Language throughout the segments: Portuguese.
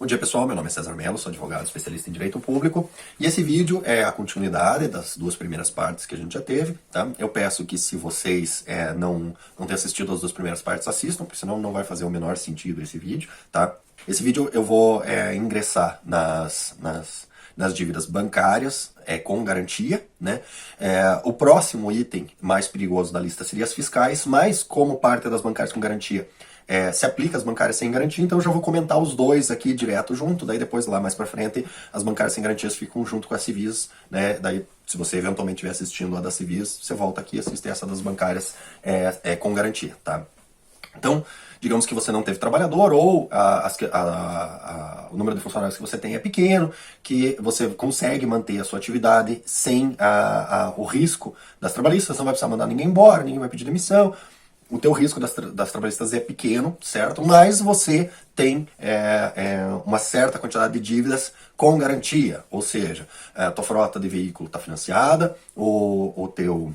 Bom dia pessoal, meu nome é César Mello, sou advogado especialista em direito público e esse vídeo é a continuidade das duas primeiras partes que a gente já teve, tá? Eu peço que se vocês não têm assistido as duas primeiras partes, assistam, porque senão não vai fazer o menor sentido esse vídeo, tá? Esse vídeo eu vou ingressar nas dívidas bancárias com garantia, né? O próximo item mais perigoso da lista seria as fiscais, mas como parte das bancárias com garantia se aplica as bancárias sem garantia, então eu já vou comentar os dois aqui direto junto, daí depois lá mais pra frente as bancárias sem garantias ficam junto com as civis, né? Daí se você eventualmente estiver assistindo a das civis, você volta aqui e assiste essa das bancárias com garantia, tá? Então, digamos que você não teve trabalhador ou o número de funcionários que você tem é pequeno, que você consegue manter a sua atividade sem o risco das trabalhistas, não vai precisar mandar ninguém embora, ninguém vai pedir demissão, o teu risco das trabalhistas é pequeno, certo? Mas você tem uma certa quantidade de dívidas com garantia, ou seja, a tua frota de veículo está financiada, o teu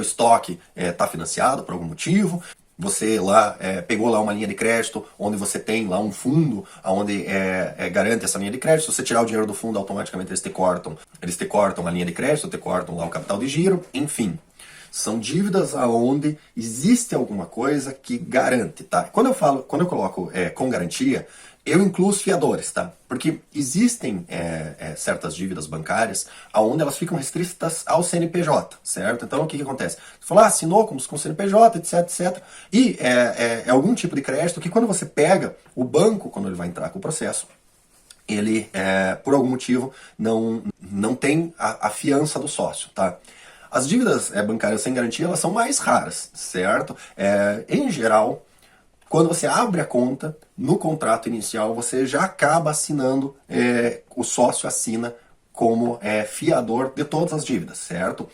estoque está financiado por algum motivo, você lá pegou lá uma linha de crédito onde você tem lá um fundo onde garante essa linha de crédito. Se você tirar o dinheiro do fundo, automaticamente eles te cortam a linha de crédito, te cortam lá o capital de giro, enfim. São dívidas aonde existe alguma coisa que garante, tá? Quando eu coloco com garantia, eu incluo os fiadores, tá? Porque existem certas dívidas bancárias aonde elas ficam restritas ao CNPJ, certo? Então o que acontece? Você fala, assinou com o CNPJ, etc, etc. E é algum tipo de crédito que quando você pega, o banco, quando ele vai entrar com o processo, ele, por algum motivo, não tem a fiança do sócio, tá? As dívidas bancárias sem garantia, elas são mais raras, certo? Em geral, quando você abre a conta, no contrato inicial, você já acaba assinando, o sócio assina como fiador de todas as dívidas, certo?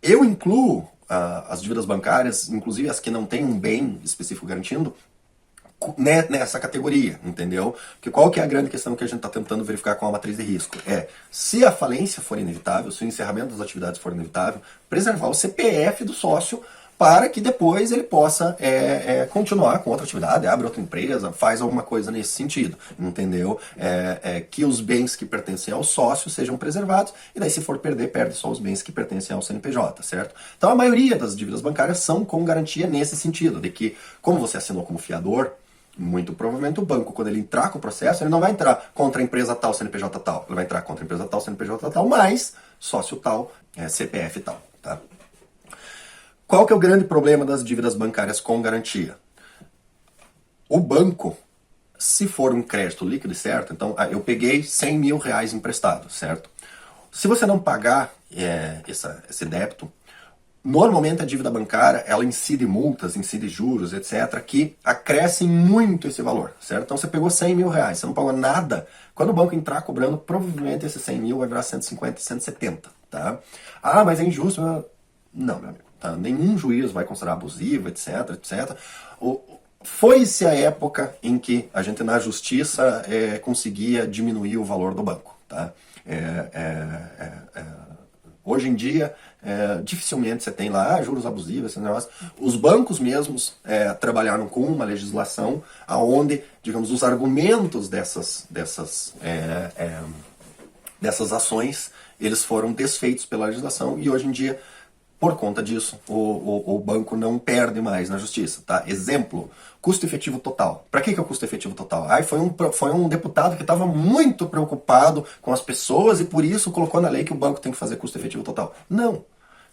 Eu incluo as dívidas bancárias, inclusive as que não têm um bem específico garantindo, nessa categoria, entendeu? Porque qual que é a grande questão que a gente está tentando verificar com a matriz de risco? Se a falência for inevitável, se o encerramento das atividades for inevitável, preservar o CPF do sócio para que depois ele possa continuar com outra atividade, abre outra empresa, faz alguma coisa nesse sentido, entendeu? Que os bens que pertencem ao sócio sejam preservados, e daí se for perder, perde só os bens que pertencem ao CNPJ, certo? Então a maioria das dívidas bancárias são com garantia nesse sentido, de que como você assinou como fiador, muito provavelmente o banco, quando ele entrar com o processo, ele não vai entrar contra a empresa tal, CNPJ tal, ele vai entrar contra a empresa tal, CNPJ tal, mais sócio tal, CPF tal, tá? Qual que é o grande problema das dívidas bancárias com garantia? O banco, se for um crédito líquido, certo? Então, eu peguei 100 mil reais emprestado, certo? Se você não pagar esse débito, normalmente a dívida bancária, ela incide multas, incide juros, etc., que acrescem muito esse valor, certo? Então você pegou 100 mil reais, você não pagou nada. Quando o banco entrar cobrando, provavelmente esse 100 mil vai virar 150, 170, tá? Ah, mas é injusto. Não, meu amigo. Tá? Nenhum juiz vai considerar abusivo, etc, etc. Foi-se a época em que a gente na justiça conseguia diminuir o valor do banco, tá? Hoje em dia, dificilmente você tem lá juros abusivos, esse negócio. Os bancos mesmos trabalharam com uma legislação onde, digamos, os argumentos dessas ações, eles foram desfeitos pela legislação e hoje em dia, por conta disso, o banco não perde mais na justiça, tá? Exemplo, custo efetivo total. Para que é o custo efetivo total? Foi um deputado que estava muito preocupado com as pessoas e por isso colocou na lei que o banco tem que fazer custo efetivo total. Não.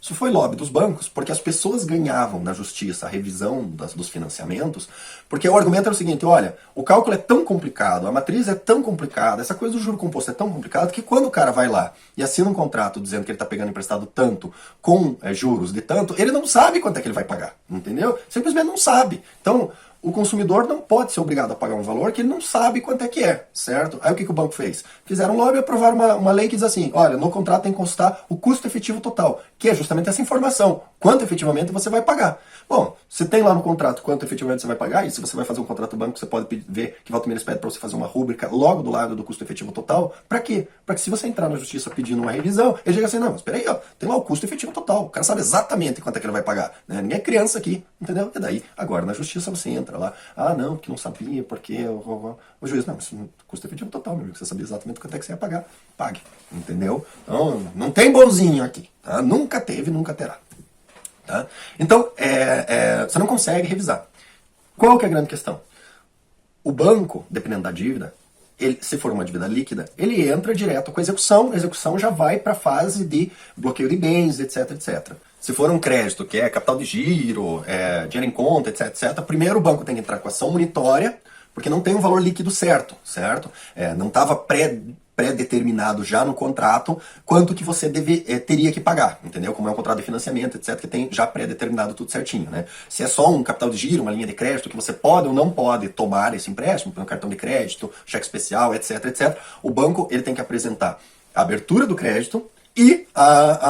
Isso foi lobby dos bancos, porque as pessoas ganhavam na justiça a revisão dos financiamentos, porque o argumento era o seguinte, olha, o cálculo é tão complicado, a matriz é tão complicada, essa coisa do juro composto é tão complicado, que quando o cara vai lá e assina um contrato dizendo que ele está pegando emprestado tanto, com juros de tanto, ele não sabe quanto é que ele vai pagar, entendeu? Simplesmente não sabe. Então, o consumidor não pode ser obrigado a pagar um valor que ele não sabe quanto é que é, certo? Aí o que o banco fez? Fizeram um lobby e aprovaram uma lei que diz assim, olha, no contrato tem que constar o custo efetivo total, que é justamente essa informação, quanto efetivamente você vai pagar. Bom, se tem lá no contrato quanto efetivamente você vai pagar, e se você vai fazer um contrato do banco, você pode ver que Valdomiro pede para você fazer uma rúbrica logo do lado do custo efetivo total. Para quê? Para que se você entrar na justiça pedindo uma revisão, ele chega assim, não, mas peraí, ó, tem lá o custo efetivo total, o cara sabe exatamente quanto é que ele vai pagar, né? Ninguém é criança aqui, entendeu? E daí, agora na justiça você entra outra lá. Ah, não, porque não sabia, porque o juiz, não, isso custo efetivo total, meu amigo. Você sabia exatamente quanto é que você ia pagar. Pague. Entendeu? Então, não tem bonzinho aqui. Tá? Nunca teve, nunca terá. Tá? Então, você não consegue revisar. Qual que é a grande questão? O banco, dependendo da dívida, se for uma dívida líquida, ele entra direto com a execução já vai para a fase de bloqueio de bens, etc, etc. Se for um crédito, que é capital de giro, dinheiro em conta, etc, etc, primeiro o banco tem que entrar com ação monitória, porque não tem um valor líquido certo? Não estava pré-determinado já no contrato quanto que você teria que pagar, entendeu? Como é um contrato de financiamento, etc, que tem já pré-determinado tudo certinho, né? Se é só um capital de giro, uma linha de crédito que você pode ou não pode tomar esse empréstimo, um cartão de crédito, cheque especial, etc, etc, o banco ele tem que apresentar a abertura do crédito e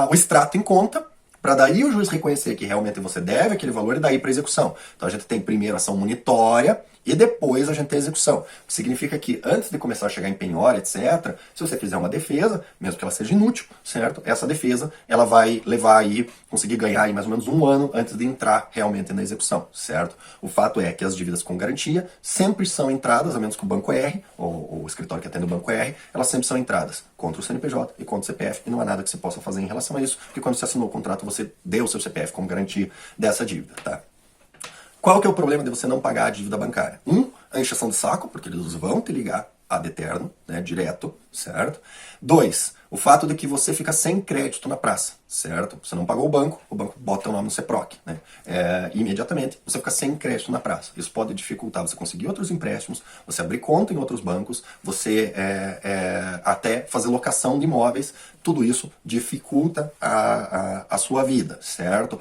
o extrato em conta, para daí o juiz reconhecer que realmente você deve aquele valor e daí para execução. Então a gente tem primeiro a ação monitória e depois a gente tem a execução. Significa que antes de começar a chegar em penhora, etc., se você fizer uma defesa, mesmo que ela seja inútil, certo? Essa defesa, ela vai levar aí, conseguir ganhar aí mais ou menos um ano antes de entrar realmente na execução, certo? O fato é que as dívidas com garantia sempre são entradas, a menos que o banco erre, ou o escritório que atende o banco erre, elas sempre são entradas contra o CNPJ e contra o CPF, e não há nada que você possa fazer em relação a isso, porque quando você assinou o contrato, você deu o seu CPF como garantia dessa dívida, tá? Qual que é o problema de você não pagar a dívida bancária? A encheção de saco, porque eles vão te ligar ad eterno, né, direto, certo? 2, o fato de que você fica sem crédito na praça, certo? Você não pagou o banco bota o nome no CEPROC, né? Imediatamente você fica sem crédito na praça. Isso pode dificultar você conseguir outros empréstimos, você abrir conta em outros bancos, você até fazer locação de imóveis, tudo isso dificulta a sua vida, certo?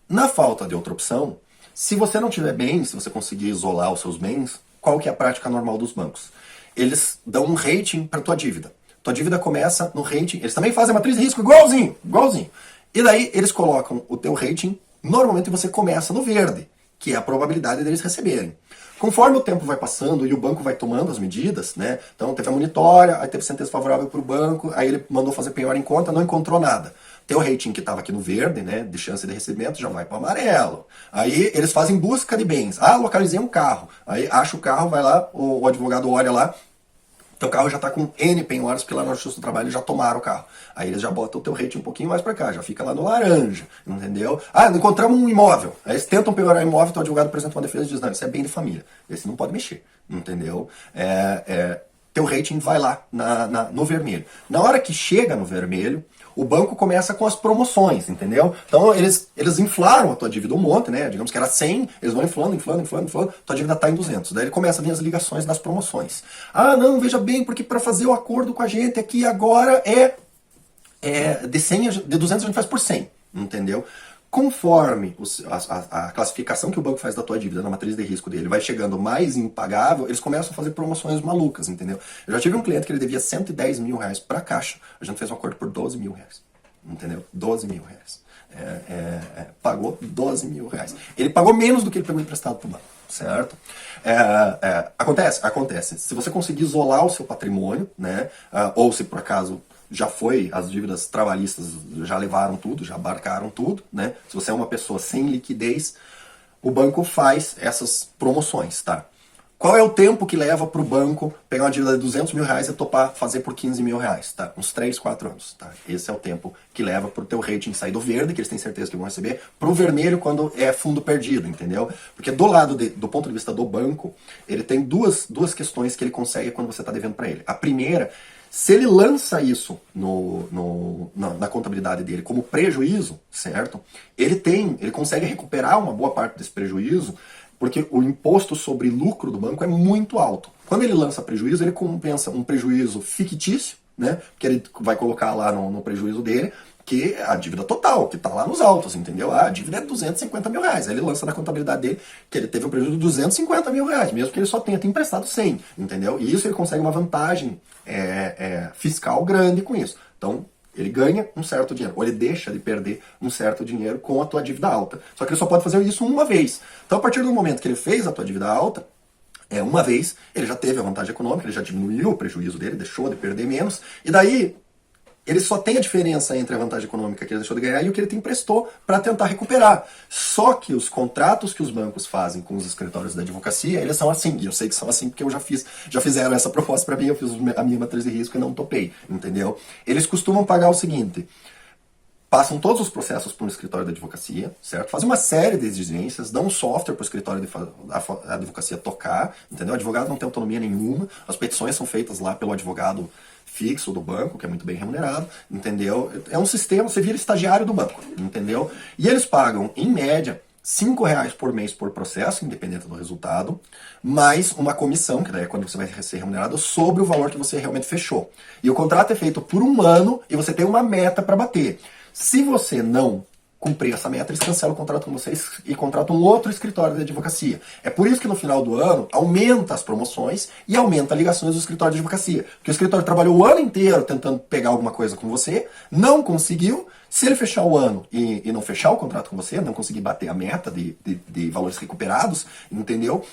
Na falta de outra opção, se você não tiver bens, se você conseguir isolar os seus bens, qual que é a prática normal dos bancos? Eles dão um rating para tua dívida. Tua dívida começa no rating, eles também fazem a matriz de risco igualzinho. E daí eles colocam o teu rating, normalmente você começa no verde, que é a probabilidade deles receberem. Conforme o tempo vai passando e o banco vai tomando as medidas, né? Então teve a monitória, aí teve sentença favorável para o banco, aí ele mandou fazer penhora em conta, não encontrou nada. Teu rating que estava aqui no verde, né, de chance de recebimento, já vai para o amarelo. Aí eles fazem busca de bens. Localizei um carro. Aí acha o carro, vai lá, o advogado olha lá, teu carro já está com N penhoras, porque lá no Justiça do Trabalho eles já tomaram o carro. Aí eles já botam o teu rating um pouquinho mais para cá, já fica lá no laranja, entendeu? Encontramos um imóvel. Aí eles tentam penhorar o imóvel, teu advogado apresenta uma defesa e diz, não, isso é bem de família. Esse não pode mexer, entendeu? Teu rating vai lá no vermelho. Na hora que chega no vermelho, o banco começa com as promoções, entendeu? Então eles inflaram a tua dívida um monte, né? Digamos que era 100, eles vão inflando, tua dívida está em 200. Daí ele começa a vir as ligações das promoções. Não, veja bem, porque para fazer o acordo com a gente aqui agora de 100, de 200 a gente faz por 100, entendeu? Conforme a classificação que o banco faz da tua dívida na matriz de risco dele vai chegando mais impagável, eles começam a fazer promoções malucas, entendeu? Eu já tive um cliente que ele devia 110 mil reais para a Caixa, a gente fez um acordo por 12 mil reais, entendeu? 12 mil reais. Pagou 12 mil reais. Ele pagou menos do que ele pegou emprestado para o banco, certo? Acontece. Se você conseguir isolar o seu patrimônio, né, ou se por acaso já foi, as dívidas trabalhistas já levaram tudo, já abarcaram tudo, né? Se você é uma pessoa sem liquidez, o banco faz essas promoções, tá? Qual é o tempo que leva para o banco pegar uma dívida de 200 mil reais e topar fazer por 15 mil reais, tá? Uns 3, 4 anos, tá? Esse é o tempo que leva para o teu rating sair do verde, que eles têm certeza que vão receber, para o vermelho quando é fundo perdido, entendeu? Porque do lado, do ponto de vista do banco, ele tem duas questões que ele consegue quando você está devendo para ele. A primeira, se ele lança isso na contabilidade dele como prejuízo, certo? Ele consegue recuperar uma boa parte desse prejuízo, porque o imposto sobre lucro do banco é muito alto. Quando ele lança prejuízo, ele compensa um prejuízo fictício, né? Que ele vai colocar lá no prejuízo dele, que é a dívida total, que está lá nos autos, entendeu? A dívida é 250 mil reais. Aí ele lança na contabilidade dele que ele teve um prejuízo de 250 mil reais, mesmo que ele só tenha te emprestado 100, entendeu? E isso ele consegue uma vantagem fiscal grande com isso. Então, ele ganha um certo dinheiro, ou ele deixa de perder um certo dinheiro com a tua dívida alta. Só que ele só pode fazer isso uma vez. Então, a partir do momento que ele fez a tua dívida alta, uma vez, ele já teve a vantagem econômica, ele já diminuiu o prejuízo dele, deixou de perder menos, e daí ele só tem a diferença entre a vantagem econômica que ele deixou de ganhar e o que ele te emprestou para tentar recuperar. Só que os contratos que os bancos fazem com os escritórios da advocacia, eles são assim. E eu sei que são assim porque eu já fizeram essa proposta para mim, eu fiz a minha matriz de risco e não topei, entendeu? Eles costumam pagar o seguinte: passam todos os processos para um escritório da advocacia, certo? Fazem uma série de exigências, dão um software para o escritório da advocacia tocar, entendeu? O advogado não tem autonomia nenhuma, as petições são feitas lá pelo advogado fixo do banco, que é muito bem remunerado, entendeu? É um sistema, você vira estagiário do banco, entendeu? E eles pagam, em média, R$ 5 por mês por processo, independente do resultado, mais uma comissão, que daí é quando você vai ser remunerado, sobre o valor que você realmente fechou. E o contrato é feito por 1 ano e você tem uma meta para bater. Se você não cumprir essa meta, eles cancelam o contrato com vocês e contratam um outro escritório de advocacia. É por isso que no final do ano aumenta as promoções e aumenta as ligações do escritório de advocacia. Porque o escritório trabalhou o ano inteiro tentando pegar alguma coisa com você, não conseguiu. Se ele fechar o ano e não fechar o contrato com você, não conseguir bater a meta de valores recuperados, entendeu?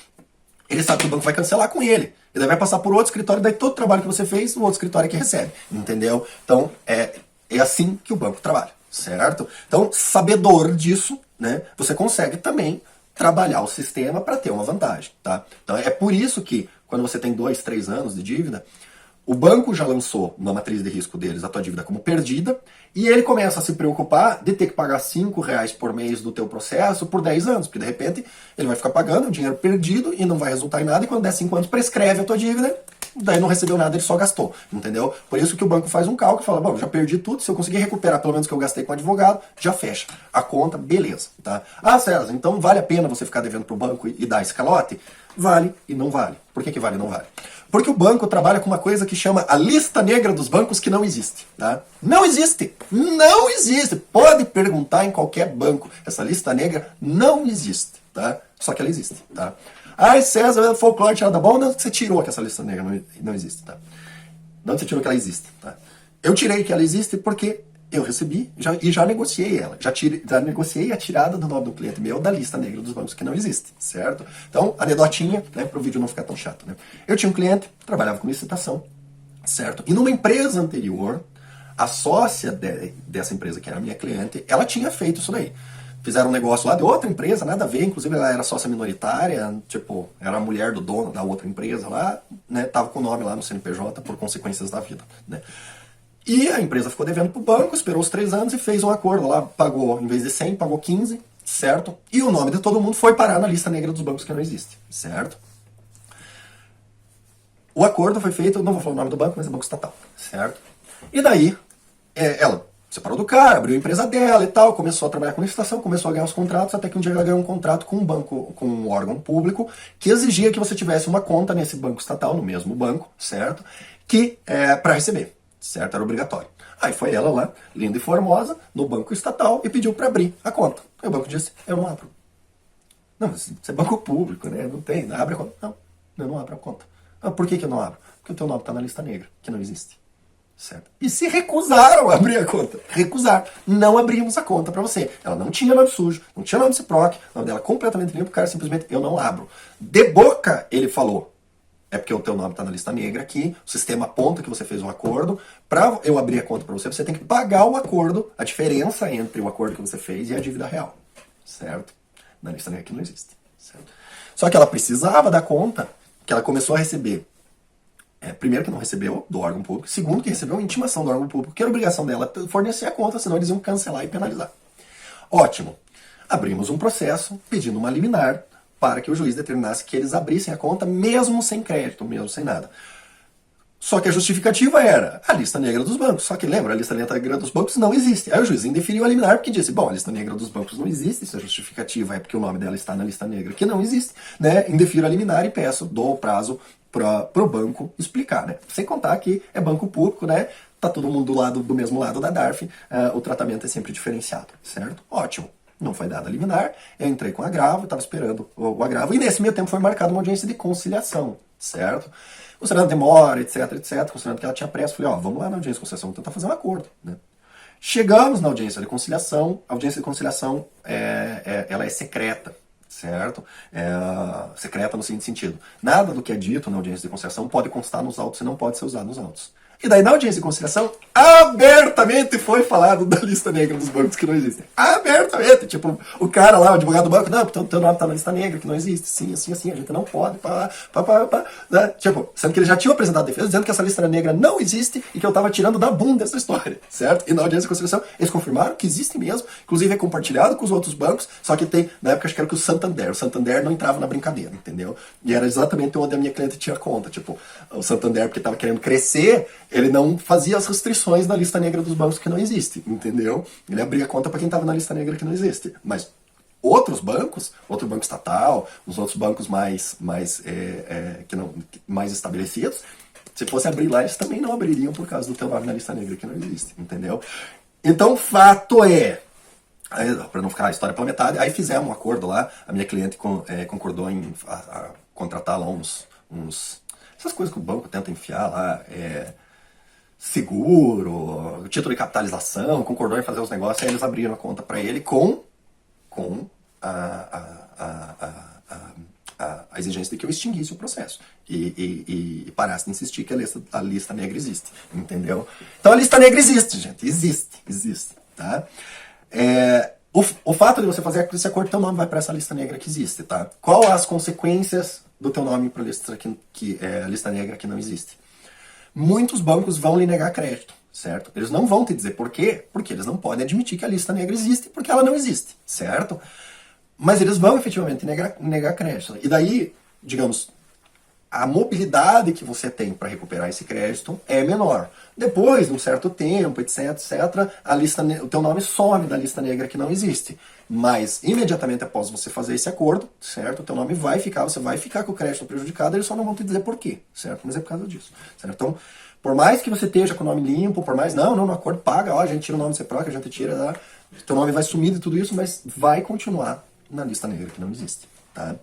Ele sabe que o banco vai cancelar com ele. Ele vai passar por outro escritório, daí todo o trabalho que você fez, o outro escritório é que recebe. Entendeu? Então, é assim que o banco trabalha, certo? Então, sabedor disso, né, você consegue também trabalhar o sistema para ter uma vantagem, tá? Então, é por isso que, quando você tem 2, 3 anos de dívida, o banco já lançou na matriz de risco deles a tua dívida como perdida e ele começa a se preocupar de ter que pagar R$ 5 por mês do teu processo por 10 anos, porque de repente ele vai ficar pagando o dinheiro perdido e não vai resultar em nada, e quando der 5 anos prescreve a tua dívida, daí não recebeu nada, ele só gastou, entendeu? Por isso que o banco faz um cálculo e fala, bom, já perdi tudo, se eu conseguir recuperar pelo menos o que eu gastei com o advogado, já fecha a conta, beleza, tá? Ah, César, então vale a pena você ficar devendo pro banco e dar esse calote? Vale e não vale. Por que vale e não vale? Porque o banco trabalha com uma coisa que chama a lista negra dos bancos, que não existe, tá? Não existe! Não existe! Pode perguntar em qualquer banco. Essa lista negra não existe, tá? Só que ela existe, tá? Ai, César, folclore tirada da bom, onde você tirou que essa lista negra não existe, tá? De onde você tirou que ela existe, tá? Eu tirei que ela existe porque eu recebi e já negociei ela. Já negociei a tirada do nome do cliente meu da lista negra dos bancos que não existe, certo? Então, anedotinha, né, para o vídeo não ficar tão chato, né? Eu tinha um cliente, trabalhava com licitação, certo? E numa empresa anterior, a sócia dessa empresa, que era a minha cliente, ela tinha feito isso daí. Fizeram um negócio lá de outra empresa, nada a ver, inclusive ela era sócia minoritária, tipo, era a mulher do dono da outra empresa lá, né? Tava com o nome lá no CNPJ por consequências da vida, né? E a empresa ficou devendo pro banco, esperou os 3 anos e fez um acordo lá, pagou, em vez de 100, pagou 15, certo? E o nome de todo mundo foi parar na lista negra dos bancos que não existe, certo? O acordo foi feito, não vou falar o nome do banco, mas é banco estatal, certo? E daí, ela separou do cara, abriu a empresa dela e tal, começou a trabalhar com licitação, começou a ganhar os contratos, até que um dia ela ganhou um contrato com um banco, com um órgão público, que exigia que você tivesse uma conta nesse banco estatal, no mesmo banco, certo? Que para receber. Certo? Era obrigatório. Aí foi ela lá, linda e formosa, no banco estatal e pediu para abrir a conta. Aí o banco disse, eu não abro. Não, mas isso é banco público, né? Não tem, abre a conta. Não, eu não abro a conta. Ah, por que eu não abro? Porque o teu nome está na lista negra, que não existe. Certo? E se recusaram a abrir a conta. Recusaram. Não abrimos a conta para você. Ela não tinha nome sujo, não tinha nome de CIPROC, o nome dela completamente limpo, o cara simplesmente, eu não abro. De boca, ele falou, é porque o teu nome está na lista negra aqui, o sistema aponta que você fez um acordo, para eu abrir a conta para você, você tem que pagar o acordo, a diferença entre o acordo que você fez e a dívida real, certo? Na lista negra aqui não existe, certo? Só que ela precisava da conta, que ela começou a receber, primeiro que não recebeu do órgão público, segundo que recebeu uma intimação do órgão público, que era obrigação dela fornecer a conta, senão eles iam cancelar e penalizar. Ótimo. Abrimos um processo pedindo uma liminar, para que o juiz determinasse que eles abrissem a conta mesmo sem crédito, mesmo sem nada. Só que a justificativa era a lista negra dos bancos. Só que lembra, a lista negra dos bancos não existe. Aí o juiz indeferiu a liminar porque disse, bom, a lista negra dos bancos não existe, isso é justificativa, é porque o nome dela está na lista negra que não existe, né? Indefiro a liminar e peço, dou o prazo para o banco explicar, né? Sem contar que é banco público, né? Tá todo mundo do mesmo lado da DARF, o tratamento é sempre diferenciado, certo? Ótimo. Não foi dada a liminar, eu entrei com agravo, estava esperando o agravo, e nesse meio tempo foi marcada uma audiência de conciliação, certo? Considerando demora, etc, etc, considerando que ela tinha pressa, falei, vamos lá na audiência de conciliação, vamos tentar fazer um acordo, né? Chegamos na audiência de conciliação, a audiência de conciliação ela é secreta, certo? Secreta no seguinte sentido, nada do que é dito na audiência de conciliação pode constar nos autos e não pode ser usado nos autos. E daí, na audiência de conciliação, abertamente foi falado da lista negra dos bancos que não existem. Abertamente. Tipo, o cara lá, o advogado do banco, não, teu nome tá na lista negra, que não existe. Sim, assim, assim, a gente não pode. Né? Tipo, sendo que ele já tinha apresentado a defesa, dizendo que essa lista negra não existe e que eu tava tirando da bunda essa história, certo? E na audiência de conciliação, eles confirmaram que existe mesmo, inclusive é compartilhado com os outros bancos, só que tem, na época acho que era que o Santander não entrava na brincadeira, entendeu? E era exatamente onde a minha cliente tinha conta. Tipo, o Santander, porque tava querendo crescer, ele não fazia as restrições da lista negra dos bancos que não existe, entendeu? Ele abria conta para quem estava na lista negra que não existe. Mas outros bancos, outro banco estatal, os outros bancos mais estabelecidos, se fosse abrir lá, eles também não abririam por causa do teu nome na lista negra que não existe, entendeu? Então, o fato é, para não ficar a história pela metade, aí fizemos um acordo lá, a minha cliente concordou em contratar lá essas coisas que o banco tenta enfiar lá, seguro, título de capitalização, concordou em fazer os negócios, aí eles abriram a conta para ele com a exigência de que eu extinguisse o processo e parasse de insistir que a lista negra existe, entendeu? Então a lista negra existe, gente, existe, tá? O fato de você fazer esse acordo, teu nome vai para essa lista negra que existe, tá? Qual as consequências do teu nome para a lista negra que não existe? Muitos bancos vão lhe negar crédito, certo? Eles não vão te dizer por quê, porque eles não podem admitir que a lista negra existe, porque ela não existe, certo? Mas eles vão efetivamente negar crédito. E daí, digamos, a mobilidade que você tem para recuperar esse crédito é menor. Depois de um certo tempo, etc, o teu nome some da lista negra que não existe. Mas imediatamente após você fazer esse acordo, certo? O teu nome vai ficar, você vai ficar com o crédito prejudicado, eles só não vão te dizer por quê, certo? Mas é por causa disso, certo? Então, por mais que você esteja com o nome limpo, por mais, no acordo paga, ó, a gente tira o nome do CEPROC, a gente tira, teu nome vai sumir de tudo isso, mas vai continuar na lista negra que não existe, tá?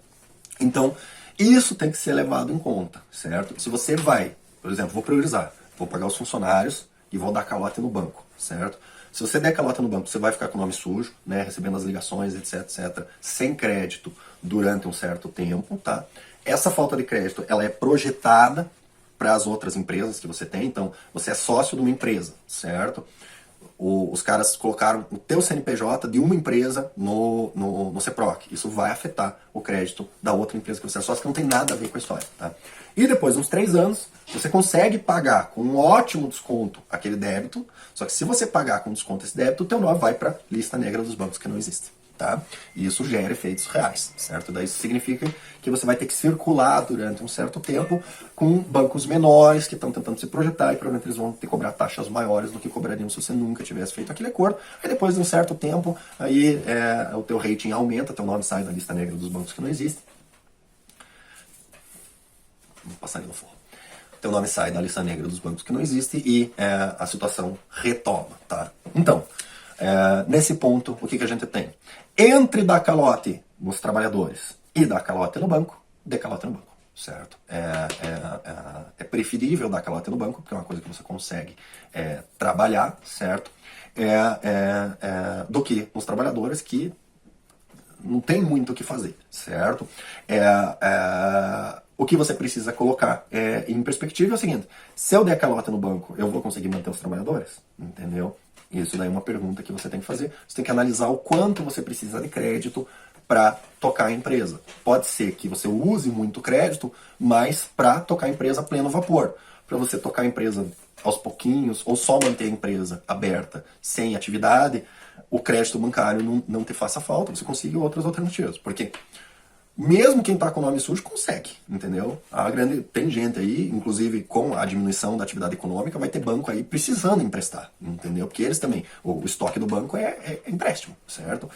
Então, isso tem que ser levado em conta, certo? Se você vai, por exemplo, vou priorizar, vou pagar os funcionários e vou dar calote no banco, certo? Se você der calote no banco, você vai ficar com o nome sujo, né, recebendo as ligações, etc, sem crédito durante um certo tempo, tá? Essa falta de crédito, ela é projetada para as outras empresas que você tem, então você é sócio de uma empresa, certo? Os caras colocaram o teu CNPJ de uma empresa no CEPROC. Isso vai afetar o crédito da outra empresa que você é sócio, que não tem nada a ver com a história, tá? E depois de uns 3 anos, você consegue pagar com um ótimo desconto aquele débito, só que se você pagar com desconto esse débito, o teu nome vai para a lista negra dos bancos que não existe, tá? E isso gera efeitos reais, certo? Daí isso significa que você vai ter que circular durante um certo tempo com bancos menores que estão tentando se projetar e provavelmente eles vão ter que cobrar taxas maiores do que cobrariam se você nunca tivesse feito aquele acordo. Aí depois de um certo tempo, aí o teu rating aumenta, teu nome sai da lista negra dos bancos que não existem. Vou passar ali no forro. Teu nome sai da lista negra dos bancos que não existem e a situação retoma, tá? Então, nesse ponto, o que a gente tem? Entre dar calote nos trabalhadores e dar calote no banco, dê calote no banco, certo? É preferível dar calote no banco, porque é uma coisa que você consegue trabalhar, certo? Do que nos trabalhadores que não tem muito o que fazer, certo? O que você precisa colocar em perspectiva é o seguinte: se eu der calote no banco, eu vou conseguir manter os trabalhadores? Entendeu? Isso daí é uma pergunta que você tem que fazer. Você tem que analisar o quanto você precisa de crédito para tocar a empresa. Pode ser que você use muito crédito, mas para tocar a empresa a pleno vapor. Para você tocar a empresa aos pouquinhos, ou só manter a empresa aberta, sem atividade, o crédito bancário não te faça falta, você consiga outras alternativas. Porque mesmo quem está com o nome sujo consegue, entendeu? Tem gente aí, inclusive com a diminuição da atividade econômica, vai ter banco aí precisando emprestar, entendeu? Porque eles também, o estoque do banco é empréstimo, certo?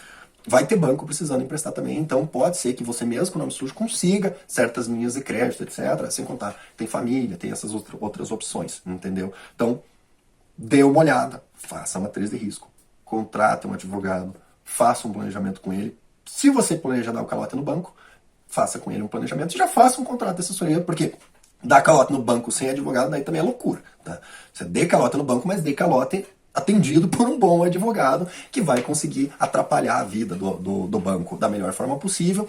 Vai ter banco precisando emprestar também, então pode ser que você mesmo com o nome sujo consiga certas linhas de crédito, etc. Sem contar, tem família, tem essas outras opções, entendeu? Então, dê uma olhada, faça a matriz de risco, contrate um advogado, faça um planejamento com ele. Se você planeja dar o calote no banco, faça com ele um planejamento e já faça um contrato de assessoria, porque dar calote no banco sem advogado daí também é loucura, tá? Você dê calote no banco, mas dê calote atendido por um bom advogado que vai conseguir atrapalhar a vida do banco da melhor forma possível,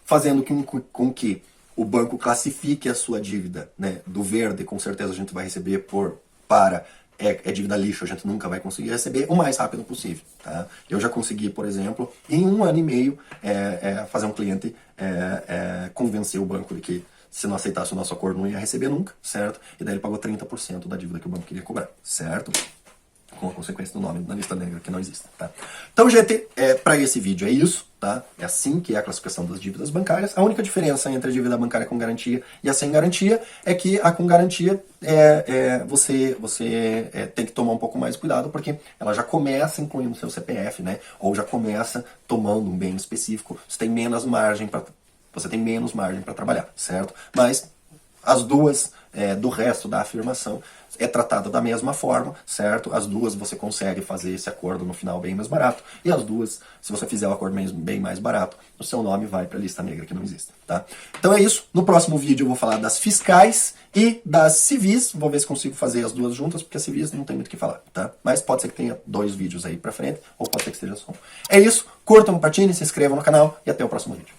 fazendo com que o banco classifique a sua dívida, né, do verde, com certeza a gente vai receber por para é dívida lixo, a gente nunca vai conseguir receber, o mais rápido possível. Tá? Eu já consegui, por exemplo, em 1 ano e meio, fazer um cliente convencer o banco de que se não aceitasse o nosso acordo não ia receber nunca, certo? E daí ele pagou 30% da dívida que o banco queria cobrar, certo? Com a consequência do nome na lista negra que não existe, tá? Então, gente, para esse vídeo é isso, tá? É assim que é a classificação das dívidas bancárias. A única diferença entre a dívida bancária com garantia e a sem garantia é que a com garantia você tem que tomar um pouco mais cuidado, porque ela já começa incluindo o seu CPF, né? Ou já começa tomando um bem específico. Você tem menos margem para trabalhar, certo? Mas as duas, do resto da afirmação, é tratada da mesma forma, certo? As duas você consegue fazer esse acordo no final bem mais barato, e as duas, se você fizer o acordo bem mais barato, o seu nome vai para a lista negra que não existe, tá? Então é isso. No próximo vídeo eu vou falar das fiscais e das civis. Vou ver se consigo fazer as duas juntas, porque as civis não tem muito o que falar, tá? Mas pode ser que tenha 2 vídeos aí pra frente, ou pode ser que esteja só um. É isso. Curtam, compartilhem, se inscrevam no canal e até o próximo vídeo.